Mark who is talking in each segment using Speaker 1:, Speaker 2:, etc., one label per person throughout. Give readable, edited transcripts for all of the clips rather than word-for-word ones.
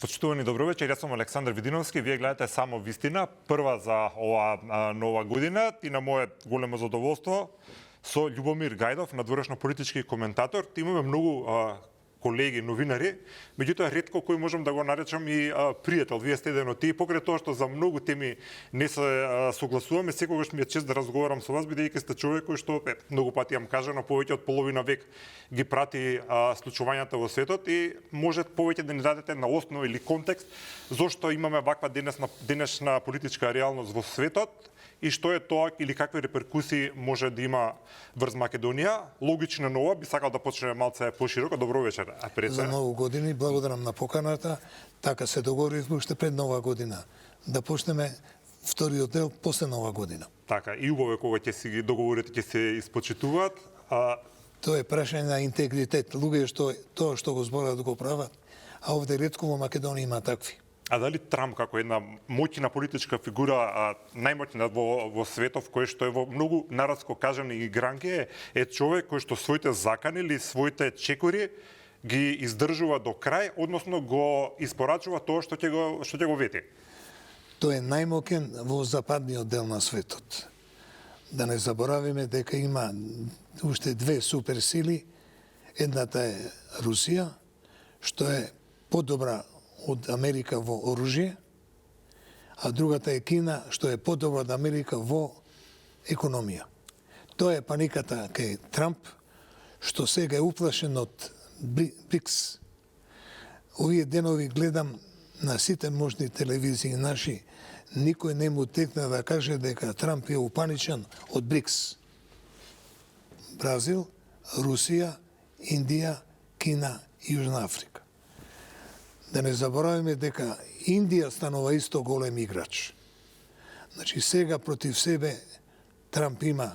Speaker 1: Почитувани добро вечер, јас сум Александар Видиновски, вие гледате Само вистина, прва за оваа нова година и на мое големо задоволство со Љубомир Гајдов, надворешно политички коментатор. Имаме многу колеги, новинари, меѓутоа ретко кој можам да го наречам и пријател. Вие сте еден од тие, покрај тоа што за многу теми не се согласуваме, секогаш ми е чест да разговарам со вас, бидејќи сте човек кој што многу пати јам кажано, повеќе од половина век ги прати случувањата во светот и може повеќе да ни дадете на основа или контекст зошто имаме ваква денешна политичка реалност во светот и што е тоа или какви реперкусии може да има врз Македонија. Логично нова, би сакал да почнеме малце пошироко. Добро вечер.
Speaker 2: За ново години, благодарам на поканата. Така се договоривме уште пред нова година да почнеме вториот дел после нова година.
Speaker 1: Така, и убаво кога ќе си ги договорите, ќе се испочитуваат.
Speaker 2: Тоа е прашање на интегритет. Луѓе што тоа што го зборат да го прават, а овде ретко во Македонија има такви.
Speaker 1: А дали Трамп како една моќна политичка фигура, најмоќна во светот, кој што е во многу народско кажани игранки, е човек кој што своите закани или своите чекори ги издржува до крај, односно го испорачува тоа што ќе го вети?
Speaker 2: Тој е најмоќен во западниот дел на светот. Да не заборавиме дека има уште две суперсили. Едната е Русија, што е подобра од Америка во оружје, а другата е Кина, што е подобра од Америка во економија. Тоа е паниката кај Трамп, што сега е уплашен од БРИКС. Овие денови гледам на сите можни телевизии наши, никој не му текна да каже дека Трамп е упаничен од БРИКС. Бразил, Русија, Индија, Кина и Јужна Африка. Да не забораваме дека Индија станува исто голем играч. Значи сега против себе Трамп има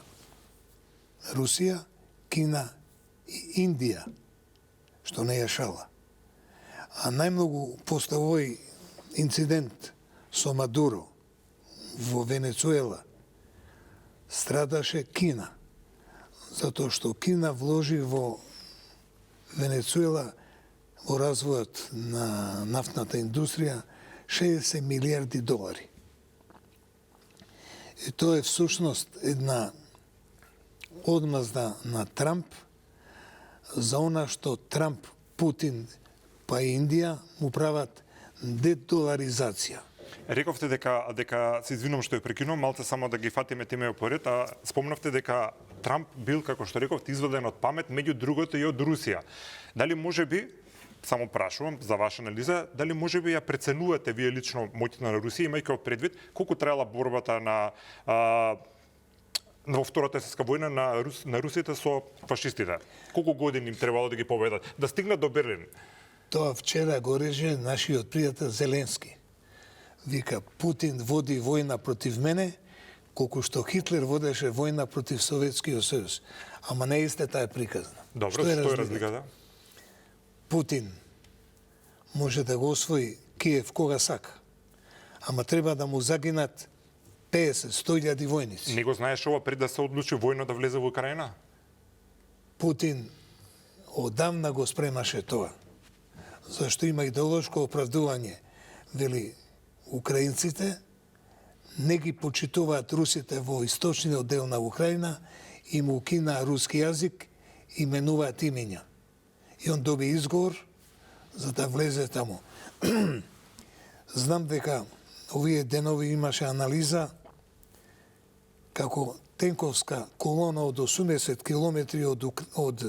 Speaker 2: Русија, Кина и Индија, што не е шала. А најмногу после овој инцидент со Мадуро во Венецуела страдаше Кина, затоа што Кина вложи во Венецуела во развојот на нафтната индустрија 60 милиарди долари. И тоа е всушност една одмазда на Трамп за она што Трамп, Путин па и Индија му прават дедоларизација.
Speaker 1: Рековте дека се извинувам што ја прекинувам, малце само да ги фатиме теме опоред, а спомнавте дека Трамп бил, како што рековте, изведен од памет, меѓу другото и од Русија. Дали можеби, само прашувам за ваша анализа, дали можеби ја преценувате вие лично моќта на Русија, имајќи предвид колку траела борбата во Втората светска војна на русите со фашистите? Колку години им требало да ги победат, да стигнат до Берлин?
Speaker 2: Тоа вчера го реже нашиот пријател Зеленски. Вика, Путин води војна против мене, колку што Хитлер водеше војна против Советскиот сојуз. Ама не исте таа приказна.
Speaker 1: Добро, што е разликата?
Speaker 2: Путин може да го освои Киев кога сака, ама треба да му загинат 50-100 војници.
Speaker 1: Не го знаеш ова пред да се одлучи војно да влезе во Украина?
Speaker 2: Путин одамна го спремаше тоа, зашто има идеолошко оправдување. Вели, украинците не ги почитуваат русите во источниот дел на Украина и му укина руски јазик и менуваат имиња. И он доби изговор за да влезе таму. Знам дека овие денови имаше анализа како тенковска колона од 80 километри од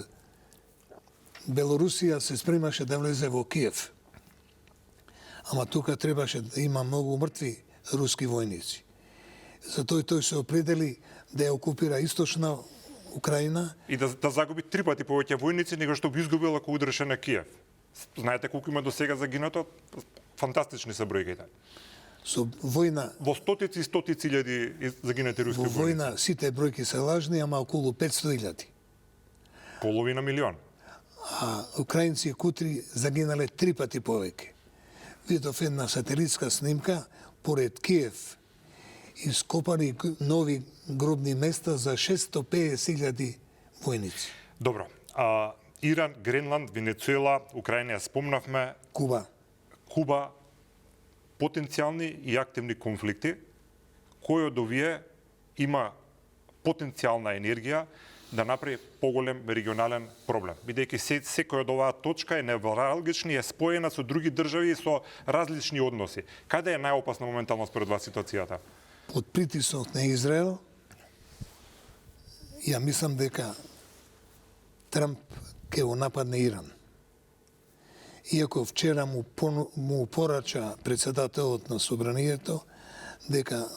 Speaker 2: Белорусија се спремаше да влезе во Киев. Ама тука требаше да има многу мртви руски војници. Затоа тој се определи да ја окупира источна Украина
Speaker 1: и да загуби 3 пати повеќе војници него што би изгубил ако удреше на Киев. Знаете колку има до сега загинато? Фантастични се бројките.
Speaker 2: Со војна
Speaker 1: во стотици и стотици илјади загинати руски војници.
Speaker 2: Во војна сите бројки се лажни, ама околу 500.000.
Speaker 1: Половина милион.
Speaker 2: А украинци и кутри загинале 3 пати повеќе. Видов една сателитска снимка поред Киев ископани нови гробни места за 650.000 војници.
Speaker 1: Добро. Иран, Гренланд, Венецуела, Украина ја спомнавме.
Speaker 2: Куба.
Speaker 1: Куба потенцијални и активни конфликти, кој од овие има потенцијална енергија да направи поголем регионален проблем. Бидејќи секој од оваа точка е невралгична и е споена со други држави и со различни односи. Каде е најопасна моментално според вас ситуацијата?
Speaker 2: Од притисок на Израел, ја мислам дека Трамп ќе го нападне Иран. Иако вчера му порача председателот на Собранието дека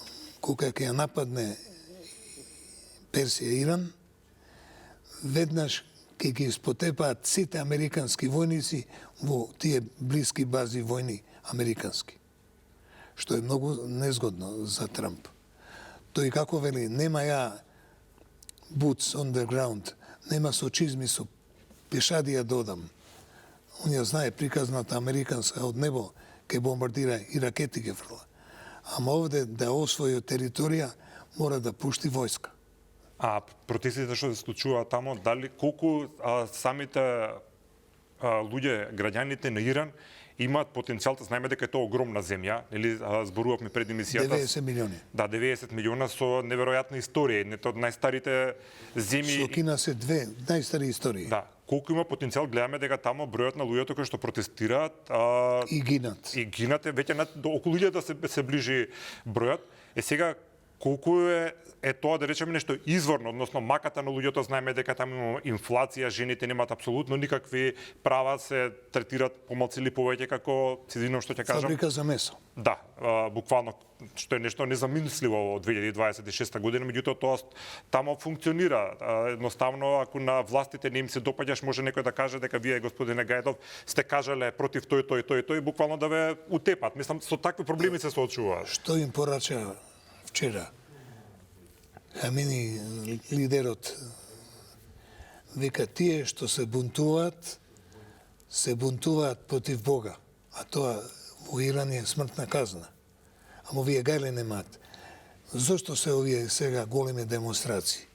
Speaker 2: кога ќе ја нападне Персија и Иран, веднаш ќе ги испотепаат сите американски војници во тие блиски бази војни американски. Што е многу незгодно за Трамп. Тој како вели, нема ја boots on the ground, нема со чизми, со пешадија додам. Он ја знае приказната американска од небо ке бомбардира и ракети ке фрла. Ама овде да освои територија мора да пушти војска.
Speaker 1: А протестите што се случуваат тамо, дали колку самите луѓе, граѓаните на Иран имаат потенцијал, знаеме дека е тоа огромна земја, нели зборувавме пред емисијата.
Speaker 2: 90 милиони.
Speaker 1: Да, 90 милиона со неверојатна историја, едната од најстарите земји.
Speaker 2: Со Кина се две најстари истории.
Speaker 1: Да, колку има потенцијал, гледаме дека тамо бројот на луѓето кои што протестираат
Speaker 2: И гинат.
Speaker 1: е веќе до околу 1000 се ближи бројот. Сега колку е тоа, да речеме, нешто изворно, односно маката на луѓето, знаеме дека таму има инфлација, жените немаат апсолутно никакви права, се третираат помалку или повеќе како, се извинувам што ќе кажам.
Speaker 2: Фабрика за месо.
Speaker 1: Да, буквално, што е нешто незамисливо од 2026 година, меѓутоа тоа тамо функционира. Едноставно, ако на властите не им се допаѓаш, може некој да каже дека вие, господине Гајдов, сте кажале против тој, буквално да ве утепат. Мислам, со такви проблеми се соочуваат.
Speaker 2: Што им порача вчера? Хамини, лидерот, века тие што се бунтуваат против Бога, а тоа во Иран е смртна казна. Ама вие гајле немаат. Зошто се овие сега големи демонстрации?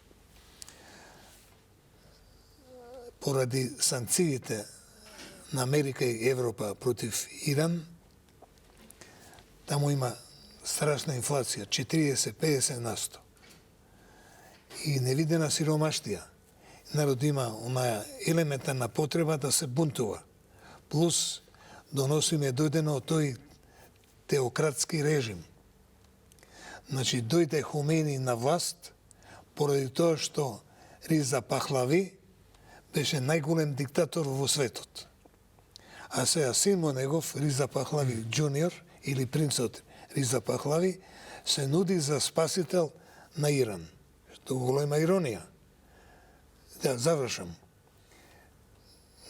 Speaker 2: Поради санкциите на Америка и Европа против Иран, таму има страшна инфлација, 40-50%. И невидена сиромаштија. Народ има онаја елементарна потреба да се бунтува. Плюс доносиме дојдено од тој теократски режим. Значи, дојде Хомени на власт поради тоа што Риза Пахлави беше најголем диктатор во светот. А сега син му негов, Риза Пахлави Джуниор, или принцот Риза Пахлави, се нуди за спасител на Иран. Што голема иронија. Да, завршам.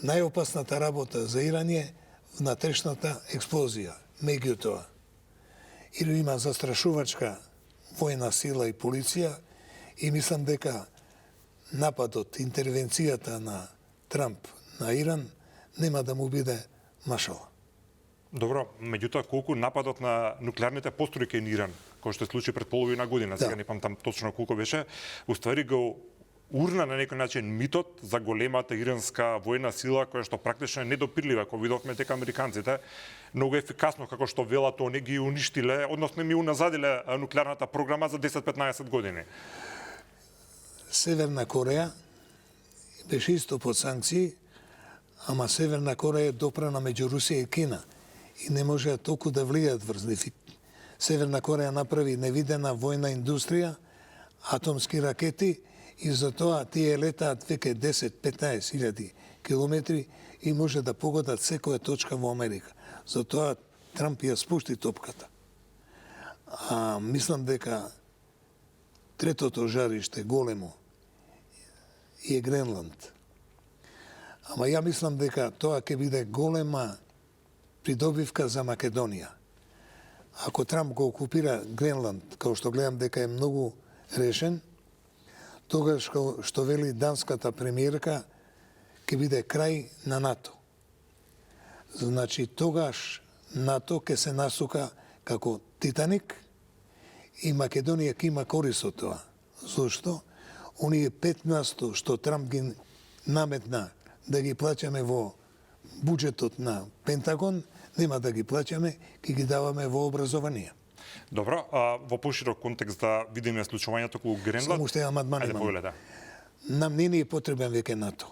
Speaker 2: Најопасната работа за Иран е внатрешната експлозија. Меѓутоа, Иран има застрашувачка војна сила и полиција и мислам дека нападот, интервенцијата на Трамп на Иран нема да му биде машала.
Speaker 1: Добро, меѓутоа колку нападот на нуклеарните постројки на Иран, кој што се случи пред половина година, сега не памтам точно колку беше, уствари го урна на некој начин митот за големата иранска војна сила која што практично е недопирлива, кој видовме дека американците многу ефикасно како што велат они ги уништиле, односно ми уназадиле нуклеарната програма за 10-15 години.
Speaker 2: Северна Кореја беше исто под санкции, ама Северна Кореја е допрана меѓу Русија и Кина и не можеа толку да влијат врз нив. Северна Кореја направи невидена војна индустрија, атомски ракети и затоа тие летаат веќе 10-15 илјади километри и може да погодат секоја точка во Америка. Затоа Трамп ја спушти топката. А мислам дека третото жариште големо е Гренланд. Ама ја мислам дека тоа ќе биде голема придобивка за Македонија. Ако Трамп го окупира Гренланд, као што гледам дека е многу решен, тогаш што вели данската премиерка, ќе биде крај на НАТО. Значи, тогаш НАТО ќе се насука како Титаник и Македонија ќе има корис од тоа. Зошто? Оние 15% што Трамп ги наметна да ги плаќаме во буџетот на Пентагон нема да ги плаќаме, ќе ги даваме во образование.
Speaker 1: Добро, во поширок контекст да видиме случувањето околу Гренланд.
Speaker 2: Само уште амандман
Speaker 1: Ајде,
Speaker 2: имам.
Speaker 1: повеле, да.
Speaker 2: Нам не ни е потребен веќе НАТО,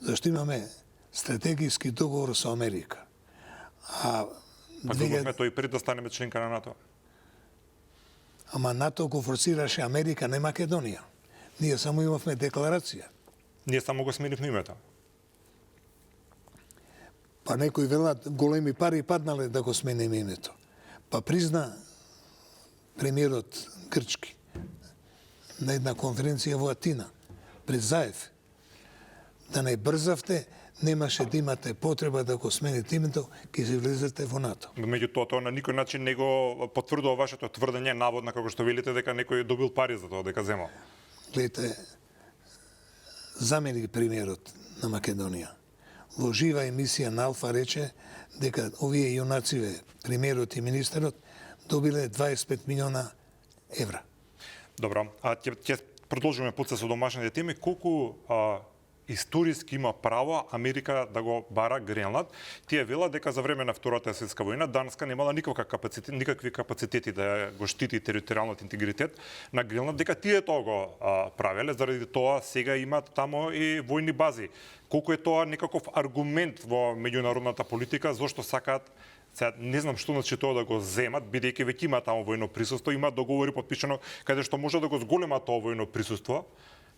Speaker 2: зашто имаме стратегиски договор со Америка.
Speaker 1: Па добавме тој пред да станеме членка на НАТО.
Speaker 2: Ама НАТО го форсираше Америка, не Македонија. Ние само имавме декларација.
Speaker 1: Ние само го сменивме името.
Speaker 2: Па некои велат големи пари паднале да го смениме името. Па призна премиерот Грчки на една конференција во Атина пред Заев да не брзавте, немаше да имате потреба да го смените името, ќе се влезете во НАТО.
Speaker 1: Меѓутоа, тоа на никој начин не го потврдува вашето тврдење наводно како што велите дека некој добил пари за тоа дека земал.
Speaker 2: Гледате, замени премиерот на Македонија. Во жива емисија на Алфа рече дека овие јунациве, премиерот и министерот, добиле 25 милиона евра.
Speaker 1: Добро, ќе продолжиме после со домашните теми. Колку историски има право Америка да го бара Гренланд? Тие велат дека за време на Втората светска војна Данска немала никакви капацитети да го штити територијалниот интегритет на Гренланд, дека тие тоа го правеле, заради тоа сега имаат тамо и војни бази. Колку е тоа некаков аргумент во меѓународната политика, зошто сакаат. Сега не знам што значи тоа да го земат, бидејќи веќе има тамо војно присуство, има договори подпишано каде што може да го зголема тоа војно присуство.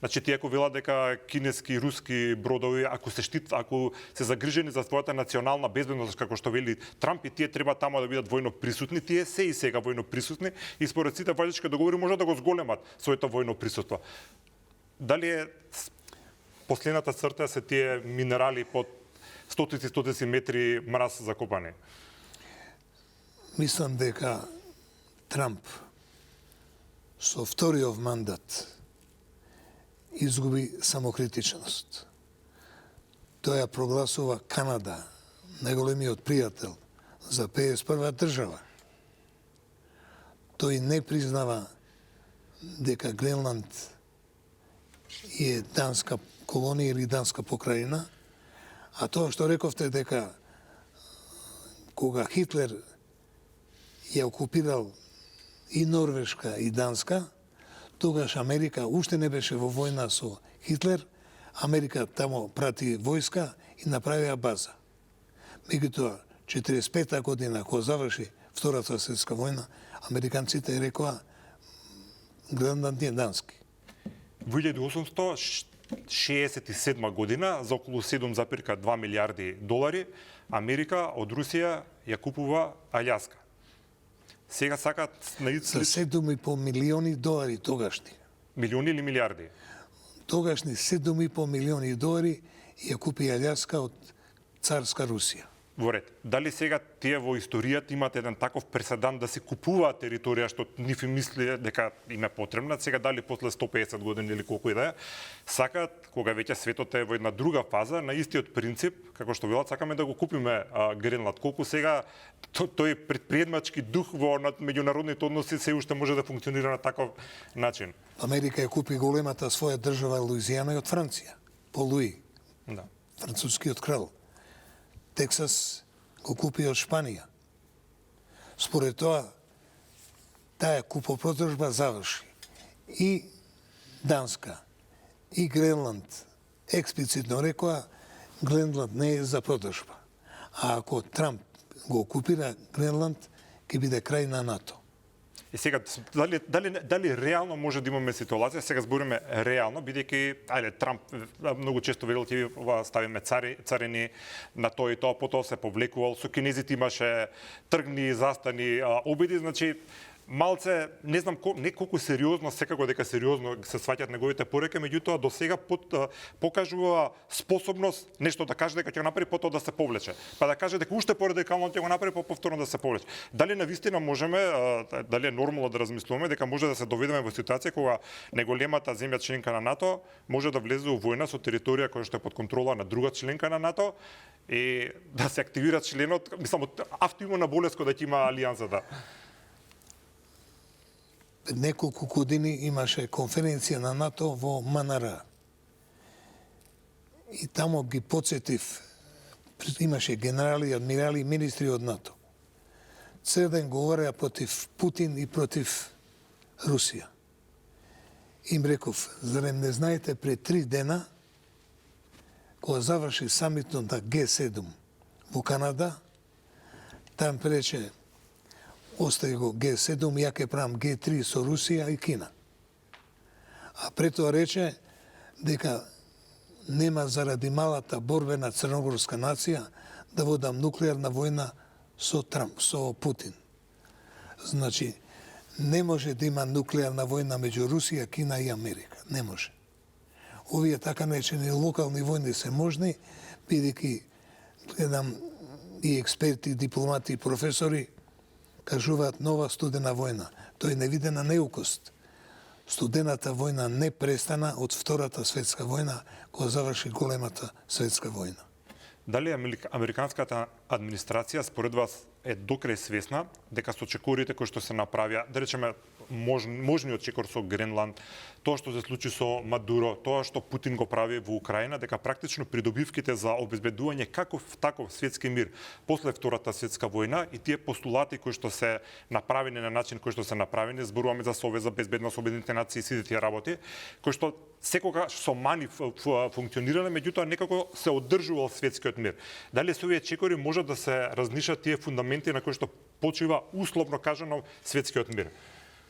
Speaker 1: Значи тие ако велат дека кинески и руски бродови ако се загрижени за својата национална безбедност како што вели Трамп, и тие треба тамо да бидат војно присутни, тие се и сега војно присутни и според сите валички договори може да го зголемат своето војно присуство. Дали е последната црта се тие минерали под стотици метри мраз закопани?
Speaker 2: Мислам дека Трамп со вториот мандат изгуби самокритичност. Тој ја прогласува Канада, најголемиот пријател за 51 држава. Тој не признава дека Гренланд е данска колонија или данска покрајина, а тоа што рековте дека кога Хитлер ја окупирал и Норвешка и Данска, тогаш Америка уште не беше во војна со Хитлер, Америка тамо прати војска и направија база. Меѓутоа, 45-та година, кога заврши Втората светска војна, американците рекоа Гренланд е дански.
Speaker 1: Во 1867 година, за околу 7,2 милиарди долари, Америка од Русија ја купува Аљаска. Сега сакат на
Speaker 2: За 7,5 милиони долари тогашни.
Speaker 1: Милиони или милиарди?
Speaker 2: Тогашни 7,5 милиони долари ја купи Аљаска од царска Русија.
Speaker 1: Во ред. Дали сега тие во историјата имат еден таков преседан да се купуваат територија што нив им мисли дека им е потребна, сега дали после 150 години или колку и да е, сакаат кога веќе светот е во една друга фаза, на истиот принцип, како што велат, сакаме да го купиме Гренланд. Колку сега тој предприемачки дух во меѓународните односи се уште може да функционира на таков начин.
Speaker 2: Америка ја купи големата своја држава Луизијана и од Франција, по Луи,
Speaker 1: Да.
Speaker 2: францускиот крал. Тексас го купи од Шпанија. Според тоа, таа купопродржба заврши. И Данска, и Гренланд експлицитно рекоа, Гренланд не е за продржба. А ако Трамп го окупира Гренланд, ќе биде крај на НАТО.
Speaker 1: И сега, дали реално може да имаме ситуација, сега збориме реално, бидејќи, Трамп многу често велел ќе ставиме царини на тоа и тоа, потоа се повлекувал, со кинезите имаше тргни, застани, обиди, значи, малце, не знам не колку сериозно, секако дека сериозно се сваќаат неговите пореки, меѓутоа до сега покажува способност нешто да каже дека ќе го направи, потоа да се повлече. Па да каже дека уште порадикално ќе го направи, па повторно да се повлече. Дали навистина можеме, дали е нормално да размислуваме дека може да се доведеме во ситуација кога неголемата земја членка на НАТО може да влезе во војна со територија која што е под контрола на друга членка на НАТО и да се активира членот, мислам, автоимуна болест која ќе има алијансата.
Speaker 2: Пред неколку години имаше конференција на НАТО во МНР. И тамо ги подсетив имаше генерали, адмирали, министри од НАТО. Цел ден говореа против Путин и против Русија. Им реков, зарем не знаете, пред 3 дена, кога заврши самитот на Г7 во Канада, там рече, остави го Г7, ја ќе правам Г3 со Русија и Кина. А пред тоа рече дека нема заради малата борбена црногорска нација да водам нуклеарна војна со Трамп, со Путин. Значи, не може да има нуклеарна војна меѓу Русија, Кина и Америка. Не може. Овие така наречени локални војни се можни, бидејќи гледам и експерти, дипломати, професори кажуваат нова студена војна. Тоа е невидена неукост. Студената војна не престана од Втората светска војна, кога заврши големата светска војна.
Speaker 1: Дали американската администрација според вас е докрај свесна дека со чекорите кои што се направија, да речеме можниот чекор со Гренланд, тоа што се случи со Мадуро, тоа што Путин го прави во Украина, дека практично придобивките за обезбедување таков светски мир после Втората светска војна и тие постулати кои што се направени на начин кои што се направени, зборуваме за Совет за безбедност, Обединетите нации и сите тие работи, кои што секогаш со мани функционирале, меѓутоа некако се одржувал светскиот мир. Дали со овие чекори може да се разнишат тие фундаменти на кои што почива условно кажано светскиот мир?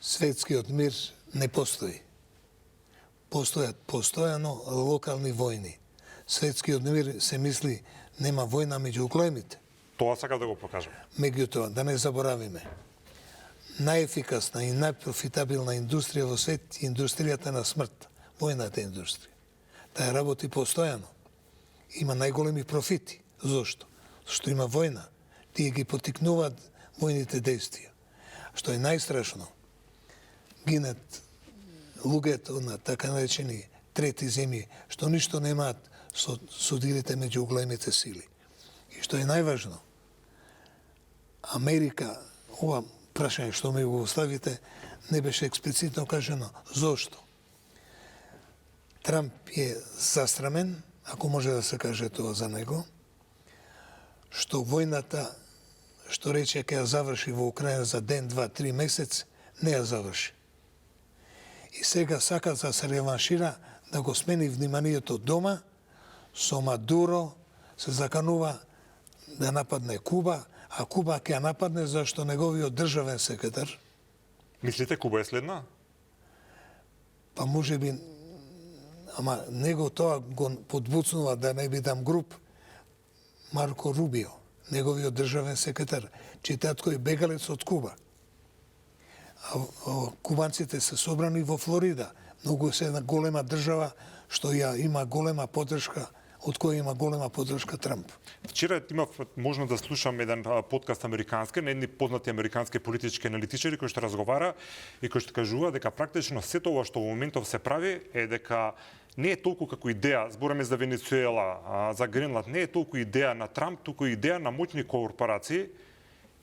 Speaker 2: Светскиот мир не постои. Постојат постојано локални војни. Светскиот мир се мисли нема војна меѓу големите.
Speaker 1: Тоа сака да го покажам.
Speaker 2: Меѓутоа, да не заборавиме, најефикасна и најпрофитабилна индустрија во свет е индустријата на смрт, војната индустрија. Таа работи постојано. Има најголеми профити. Зошто? Зашто има војна. Тие ги потикнуваат војните действија. Што е најстрашно, гинат луѓето на така наречени трети земји, што ништо немаат со судирите меѓу големите сили. И што е најважно, Америка, ова прашање што ми го оставите, не беше експлицитно кажано. Зошто? Трамп е застрамен, ако може да се каже тоа за него, што војната, што рече ќе ја заврши во Украина за ден, 2, 3 месец, не ја заврши. И сега сака да се реваншира, да го смени вниманието дома, со Мадуро се заканува да нападне Куба, а Куба ќе ја нападне зашто неговиот државен секретар.
Speaker 1: Мислите Куба е следна?
Speaker 2: Па може би, ама него тоа го подбуцнува, да не бидам груб, Марко Рубио, неговиот државен секретар, читат кој бегалец од Куба. А кубанците се собрани во Флорида. Многу се една голема држава што ја има голема поддршка, од која има голема поддршка Трамп.
Speaker 1: Вчера имав можност да слушам еден подкаст американски на едни познати американски политички аналитичари кои што разговара и кои што кажува дека практично сето ова што во моментов се прави е дека не е толку како идеја, збораме за Венецуела, за Гренланд, не е толку идеја на Трамп, туку идеја на моќни корпорации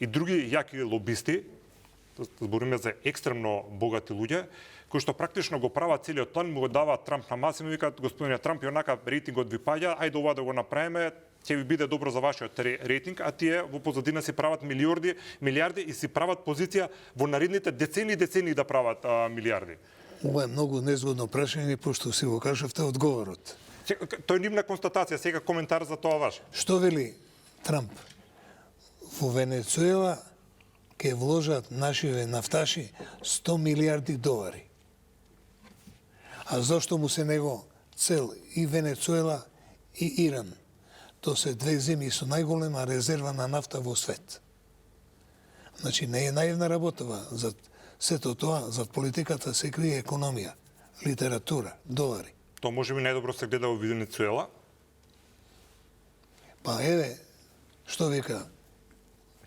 Speaker 1: и други јаки лобисти, збориме за екстремно богати луѓе, кои што практично го прават целиот план, му го даваат Трамп на маса и му викаат, господине Трамп, и онака рейтингот ви паѓа, ајде ова да го направиме, ќе ви биде добро за вашиот рейтинг, а тие во позадина си прават милиарди и си прават позиција во наредните децении да прават милиарди.
Speaker 2: Ова е многу незгодно прашање, пошто си го кажавте одговорот.
Speaker 1: Тој е нивна констатација, сега коментар за тоа ваш.
Speaker 2: Што вели Трамп? Во Венецуела ќе вложат нашиве нафташи 100 милиарди долари. А зошто му се него цел и Венецуела и Иран? Тоа се две земји со најголема резерва на нафта во свет. Значи не е наивна работава. За сето тоа, за политиката се крие економија, литература, долари.
Speaker 1: Тоа може би најдобро се гледа во Венецуела.
Speaker 2: Па еве, што вика,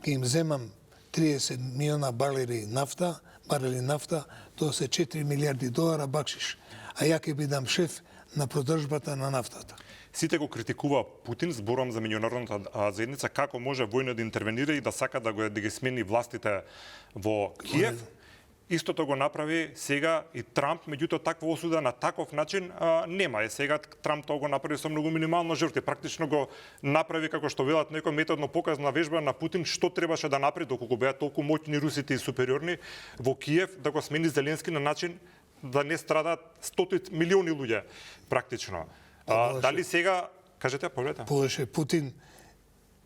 Speaker 2: ќе им земам 30 милиона барели нафта, тоа се 4 милиарди долара бакшиш. А ја ќе бидам шеф на продржбата на нафтата.
Speaker 1: Сите го критикува Путин, зборувам за меѓународната заедница, како може војно да интервенира и да сака да ги смени властите во Киев. Истото го направи сега и Трамп, меѓутоа таква осуда на таков начин нема. Сега Трамп тоа го направи со многу минимално жртви. Практично го направи, како што велат некој, методно показна вежба на Путин што требаше да направи доколку беа толку моќни русите и супериорни во Киев, да го смени Зеленски на начин да не страдаат стотици милиони луѓе практично. Дали сега, кажете, повелете?
Speaker 2: Полеше Путин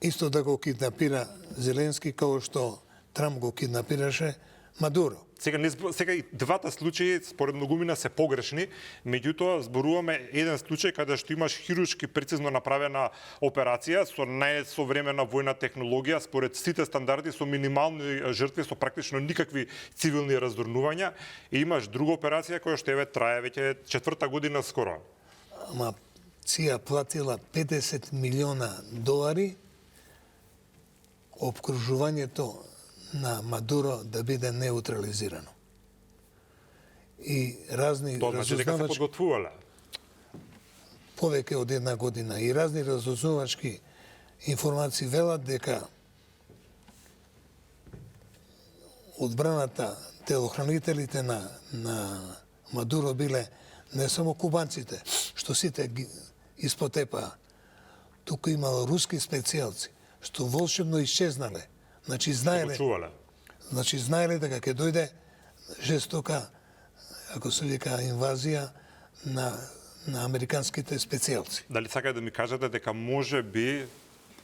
Speaker 2: исто да го киднапира Зеленски како што Трамп го киднапираше Мадуро.
Speaker 1: Сега и двата случаи според многумина се погрешни, меѓутоа зборуваме еден случај каде што имаш хируршки прецизно направена операција со најсовремена војна технологија според сите стандарди, со минимални жртви, со практично никакви цивилни раздорнувања, и имаш друга операција која што трае веќе 4-та година скоро.
Speaker 2: Ама ЦИА платила $50 милиона обкружувањето на Мадуро да биде неутрализирано. И разни
Speaker 1: Тоа значи дека се подготвувале.
Speaker 2: Повеќе од една година. И разни разузнавачки информации велат дека одбраната, телохранителите на Мадуро биле не само кубанците, што сите ги испотепаа. Туку имало руски специјалци, што волшебно исчезнале. Значи знаеле дека ќе дојде жестока, ако се вика, инвазија на американските специјалци.
Speaker 1: Дали сакате да ми кажете дека може би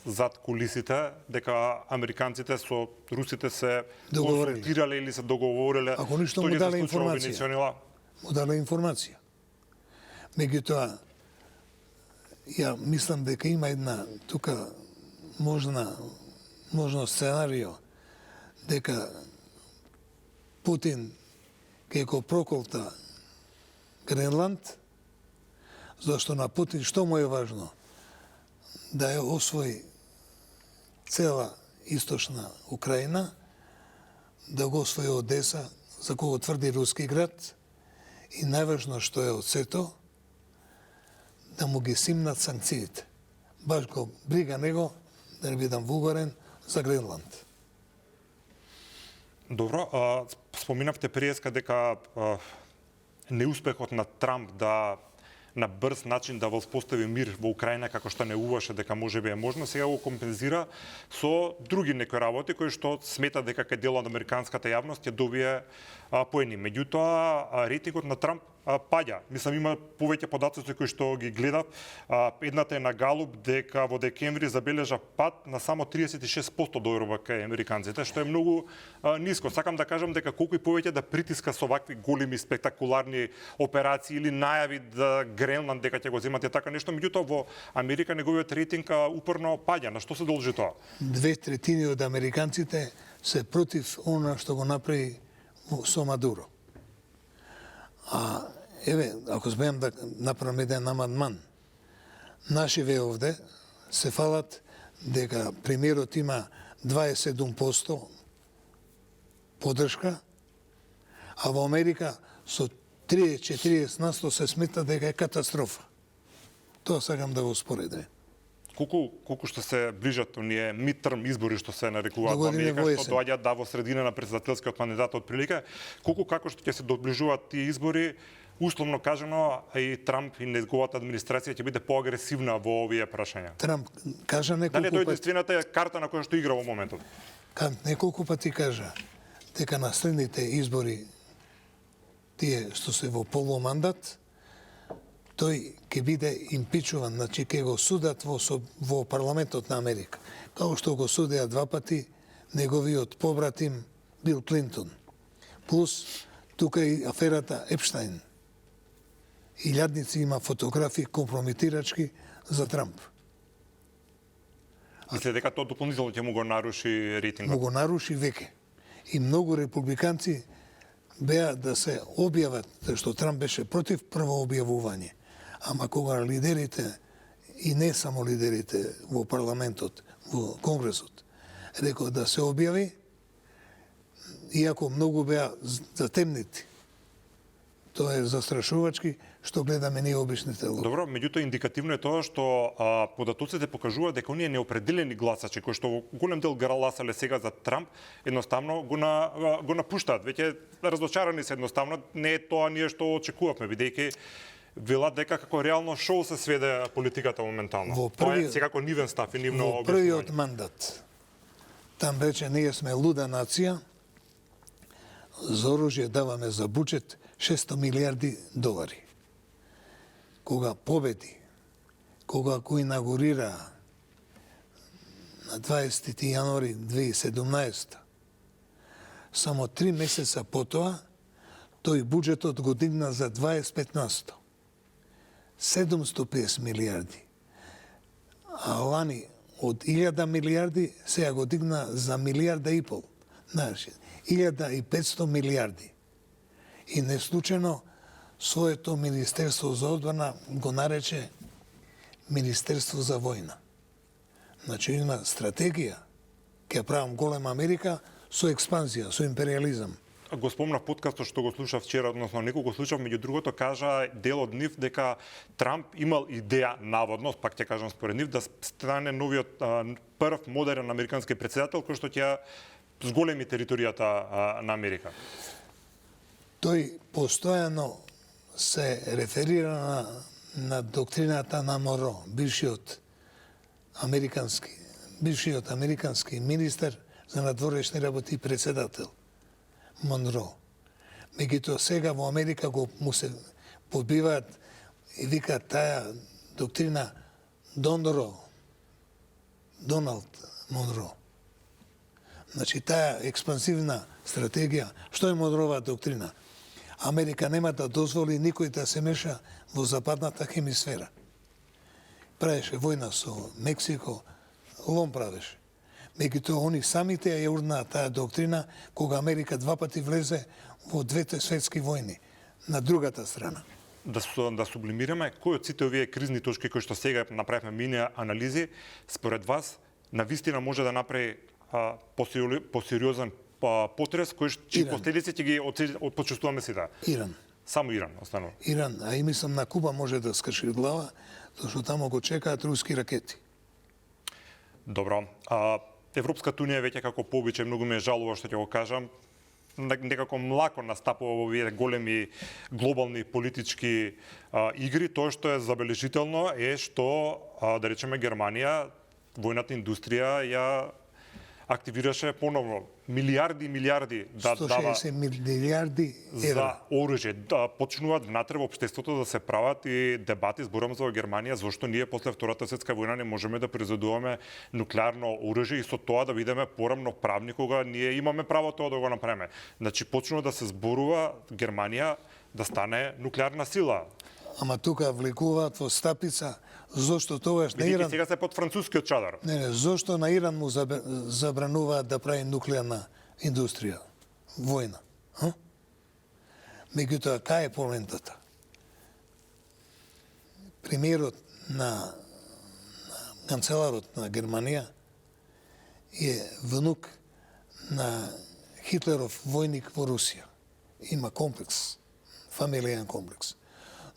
Speaker 1: зад кулисите, дека американците со русите се консултирале или се договориле?
Speaker 2: Ако ништо му дале информација. Му дале информација. Меѓутоа, ја мислам дека има една тука можно сценарио дека Путин ќе го проколта Гренланд, зашто на Путин што му е важно? Да ја освои цела источна Украина, да го освои Одеса, за кого тврди руски град, и најважно што е од сето, да му ги симнат санкциите. Баш го брига него, да не бидам вулгарен, за Гренланд.
Speaker 1: Добро, споминавте приеска дека неуспехот на Трамп да на брз начин да воспостави мир во Украина, како што не уваше дека можеби е можно, сега го компензира со други некои работи кои што смета дека кај дел од американската јавност ќе добие поени. Меѓутоа, рейтингот на Трамп паѓа. Мислам, има повеќе податоци кои што ги гледав. Едната е на Галуп дека во декември забележа пад на само 36% доверба кај американците, што е многу ниско. Сакам да кажам дека колку и повеќе да притиска со вакви големи спектакуларни операции или најави да Гренланд дека ќе го земат така нешто, меѓутоа во Америка неговиот рейтинг упорно паѓа. На што се должи тоа?
Speaker 2: 2/3 од американците се против она што го направи со Мадуро. Еве, ако смеам да направам еден амандман, нашиве овде се фалат дека премиерот има 27% поддршка, а во Америка со 30-40% се смета дека е катастрофа. Тоа сакам да го споредиме.
Speaker 1: Колку што се ближат оние мидтерм избори што се нарекуваат во Америка, што доаѓаат во средина на претседателскиот мандат од прилика, како што ќе се доближуваат тие избори, условно кажано, и Трамп и неговата администрација ќе биде поагресивна во овие прашања.
Speaker 2: Трамп кажа неколку
Speaker 1: пати. Дали е тоа единствената карта на која што игра во моментот?
Speaker 2: Неколку пати кажа дека на следните избори, тие што се во полумандат, тој ќе биде импичуван, значи ќе го судат во парламентот на Америка, како што го судеа 2 пати неговиот побратим Бил Клинтон. Плюс тука и аферата Епштайн. Илјадници има фотографии компрометирачки за Трамп.
Speaker 1: Мисле дека тоа дополнително ќе му го наруши рейтингот?
Speaker 2: Му го наруши веќе. И многу републиканци беа да се објават, зашто Трамп беше против прво објавување. Ама кога лидерите, и не само лидерите во парламентот, во Конгресот, рекоа да се објави, иако многу беа затемнити, Тоа е застрашувачки што гледаме ние обичните луѓе.
Speaker 1: Добро, меѓутоа индикативно е тоа што податоците покажуваат дека оние неопределени гласачи кои што голем дел гласале сега за Трамп, едноставно го напуштаат. Веќе разочарани се, едноставно не е тоа ние што очекувавме, бидејќи велат дека како реално шоу се сведе политиката моментално. Тоа е секако нивен став и нивно
Speaker 2: Во
Speaker 1: објаснување.
Speaker 2: првиот мандат там рече ние сме луда нација, за оружје даваме за буџет 600 милиарди долари. Кога победи, кога го инаугурира на 20. јануари 2017, само 3 месеца потоа, тој буџетот го дигна за 25%. 750 милиарди. А лани од 1000 милиарди сега го дигна за милиарда и пол. Значи, 1500 милиарди. И не случајно своето Министерство за одбрана го нарече Министерство за војна. Значи има стратегија, ќе правам голема Америка со експанзија, со империализам.
Speaker 1: Го спомнав подкастот што го слушав вчера, односно некој го слушав, меѓу другото кажа дел од нив дека Трамп имал идеја наводно, пак ќе кажам според нив, да стане новиот прв модерен американски претседател кој што ќе зголеми територијата на Америка.
Speaker 2: Тој постојано се реферира на доктрината на Моро, бившиот американски министер за надворешни работи и председател Монро. Меѓутоа сега во Америка му се подбиваат и викаат таа доктрина Доналд Монро. Значи таа експансивна стратегија, што е Монрова доктрина? Америка нема да дозволи никој да се меша во западната хемисфера. Правеше војна со Мексико, лом правеше. Меѓутоа, они самите ја урнаат таа доктрина кога Америка 2 пати влезе во двете светски војни на другата страна.
Speaker 1: Да сублимираме, кој од сите овие кризни точки кои што сега направивме минеа анализи, според вас, навистина може да направи посериозен потрес кој чии последици ќе ги почувствуваме сите?
Speaker 2: Иран.
Speaker 1: Само Иран останува.
Speaker 2: Иран, а и мислам на Куба може да скрши глава, зашто тамо го чекаат руски ракети.
Speaker 1: Добро. Европската унија веќе како пообичај, многу ме жалува што ќе го кажам, некако млако настапува во овие големи глобални политички игри. Тоа што е забележително е што, да речеме, Германија, војната индустрија ја активираше поновно милиарди да дава
Speaker 2: 160 милиарди евра
Speaker 1: за оружје. Да почнуваат внатре во општеството да се прават и дебати, зборам за Германија, зошто ние после Втората светска војна не можеме да произведуваме нуклеарно оружје и со тоа да бидеме порамноправни кога ние имаме право тоа да го направиме. Значи почнува да се зборува Германија да стане нуклеарна сила.
Speaker 2: Ама тука влекуваат во стапица, зошто тогаш на Иран...
Speaker 1: Сега се под францускиот чадар.
Speaker 2: Не, зошто на Иран му забрануваат да прави нуклеарна индустрија, војна? Меѓутоа, кај е полентата? Премиерот на канцеларот на Германија е внук на Хитлеров војник во Русија. Има комплекс, фамилијен комплекс.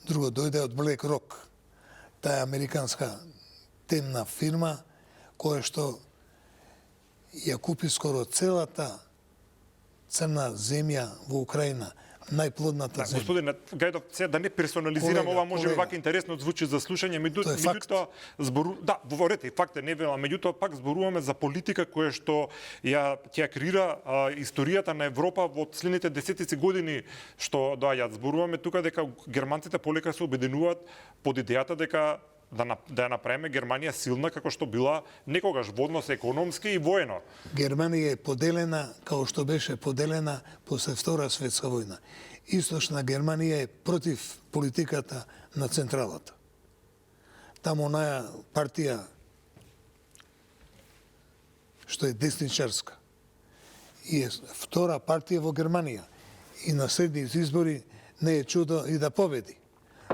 Speaker 2: Друго, дојде од Black Rock, таа американска темна фирма, која што ја купи скоро целата црна земја во Украина, најплодната земја.
Speaker 1: Господине Гајдов, сега да не персонализирам ова, може би вака интересно звучи за слушање, меѓутоа да, говорете, факт е, не велам, меѓутоа пак зборуваме за политика која што ја креира историјата на Европа во следните десетици години што зборуваме тука дека германците полека се обединуваат под идејата дека да ја направиме Германија силна како што била некогаш во однос економски и воено.
Speaker 2: Германија е поделена како што беше поделена после Втора светска војна. Источна Германија е против политиката на централата. Таму онаја партија што е десничарска и е втора партија во Германија и на следните избори не е чудо и да победи.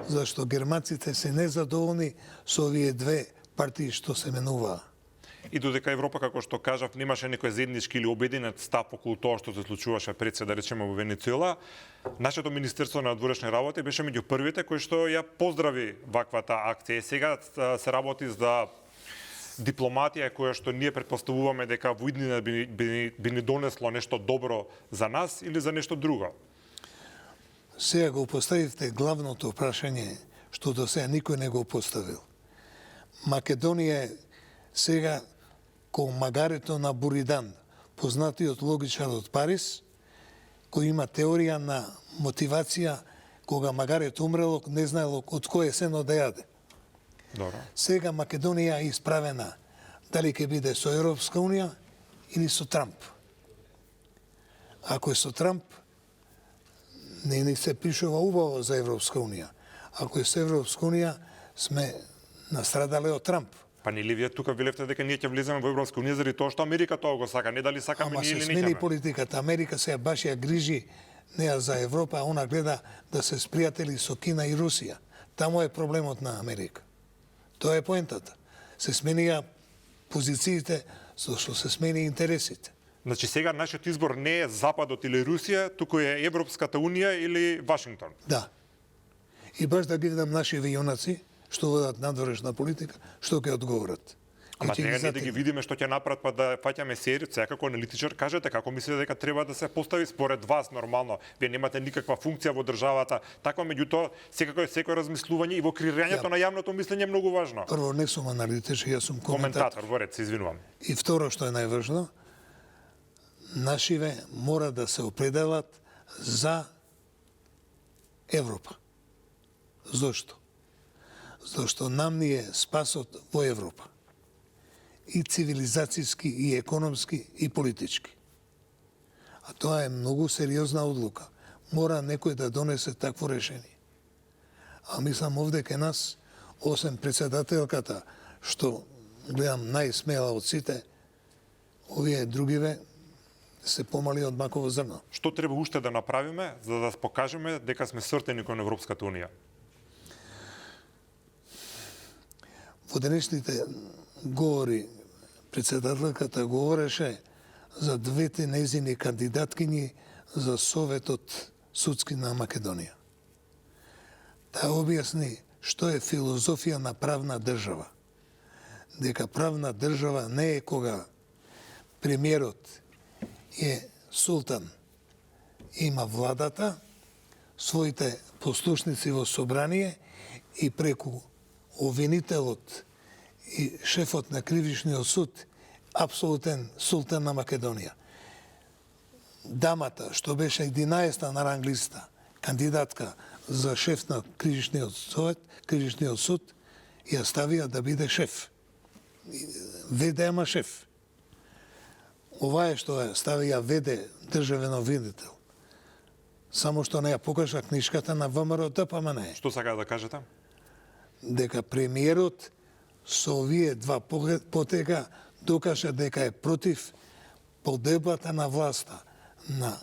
Speaker 2: Зашто германците се незадоволни со овие две партии што се менуваа.
Speaker 1: И додека Европа, како што кажав, немаше некој заеднички или обединет став околу тоа што се случуваше пред се, да речеме, во Венецуела, нашето Министерство на надворешни работи беше меѓу првите кои што ја поздрави ваквата акција. Сега се работи за дипломатија која што ние претпоставуваме дека во иднина би ни донесло нешто добро за нас или за нешто друго.
Speaker 2: Сега го поставивте главното прашање што до сега никој не го поставил. Македонија е сега ко магарето на Буридан, познатиот логичар од Париз, кој има теорија на мотивација кога магарето умрело, не знаело од кој сено да јаде.
Speaker 1: Добро.
Speaker 2: Сега Македонија е исправена дали ќе биде со Европска Унија или со Трамп. Ако е со Трамп, не ни се пишува убаво за Европска Унија. Ако е со Европска Унија, сме настрадале од Трамп.
Speaker 1: Па нели вие тука велевте дека ние ќе влеземе во Европска Унија заради тоа што Америка тоа го сака, не дали сакаме ние или не.
Speaker 2: Ама се смени политиката. Америка сега баш ја грижи неа за Европа, а она гледа да се спријатели со Кина и Русија. Таму е проблемот на Америка. Тоа е поентата. Се сменија позициите, со што се смени интересите.
Speaker 1: Значи сега нашиот избор не е Западот или Русија, туку е Европската Унија или Вашингтон.
Speaker 2: Да. И баш да ги видам нашиве јунаци, што водат надворешна политика, што ќе одговорат.
Speaker 1: Ама сега не да ги видиме што ќе направат, па да фаќаме серија, сега како аналитичар кажете како мислите дека треба да се постави според вас нормално. Вие немате никаква функција во државата, така меѓутоа секој размислување и во креирањето на јавното мислење е многу важно.
Speaker 2: Прво, не сум аналитичар, јас сум
Speaker 1: коментатор. Во ред, се извинувам.
Speaker 2: И второ што е најважно, нашиве мора да се определат за Европа. Зошто? Зашто нам ни е спасот во Европа. И цивилизацијски, и економски, и политички. А тоа е многу сериозна одлука. Мора некој да донесе такво решение. А мислам овде ке нас, осем председателката, што гледам најсмела од сите, овие другиве се помали од маково зрно.
Speaker 1: Што треба уште да направиме за да покажеме дека сме свртени кон Европската Унија?
Speaker 2: Во денешните говори председателката говореше за двете незини кандидаткини за Советот судски на Македонија. Таа објасни што е филозофија на правна држава. Дека правна држава не е кога премиерот е султан, има владата, своите послушници во собрание и преку обвинителот и шефот на кривичниот суд, апсолутен султан на Македонија. Дамата, што беше 11-та на ранг листа, кандидатка за шеф на кривичниот суд, ја ставија да биде шеф. Веде, ама шеф. Ова е што ја ставија веде државен обвинител. Само што не ја покажа книжката на ВМРО ДПМН.
Speaker 1: Што сака да кажете?
Speaker 2: Дека премиерот со овие два потега докажа дека е против подебата на власта на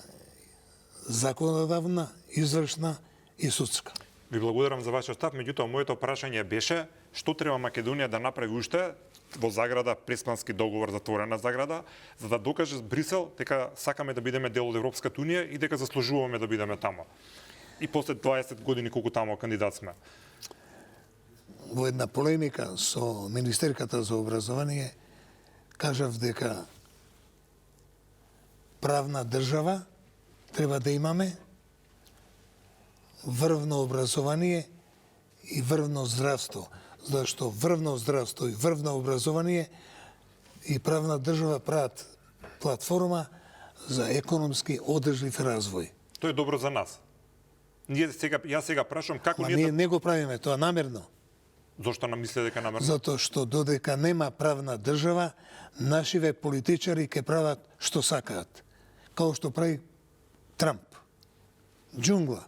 Speaker 2: законодавна, извршна и судска.
Speaker 1: Ви благодарам за вашиот став, меѓутоа моето прашање беше што треба Македонија да направи уште во заграда Преспански договор, затворена заграда, за да докаже Брисел дека сакаме да бидеме дел од Европската Унија и дека заслужуваме да бидеме тамо. И после 20 години колку тамо кандидат сме.
Speaker 2: Во една полемика со Министерката за образование кажав дека правна држава треба да имаме, врвно образование и врвно здравство, зашто врвно здравство и врвно образование и правна држава прават платформа за економски одржлив развој.
Speaker 1: Тоа е добро за нас. Јас сега прашам како
Speaker 2: ние не го правиме тоа намерно.
Speaker 1: Зошто нам мисле дека намерно?
Speaker 2: Затоа што додека нема правна држава, нашиве политичари ќе прават што сакаат. Као што прави Трамп. Џунгла.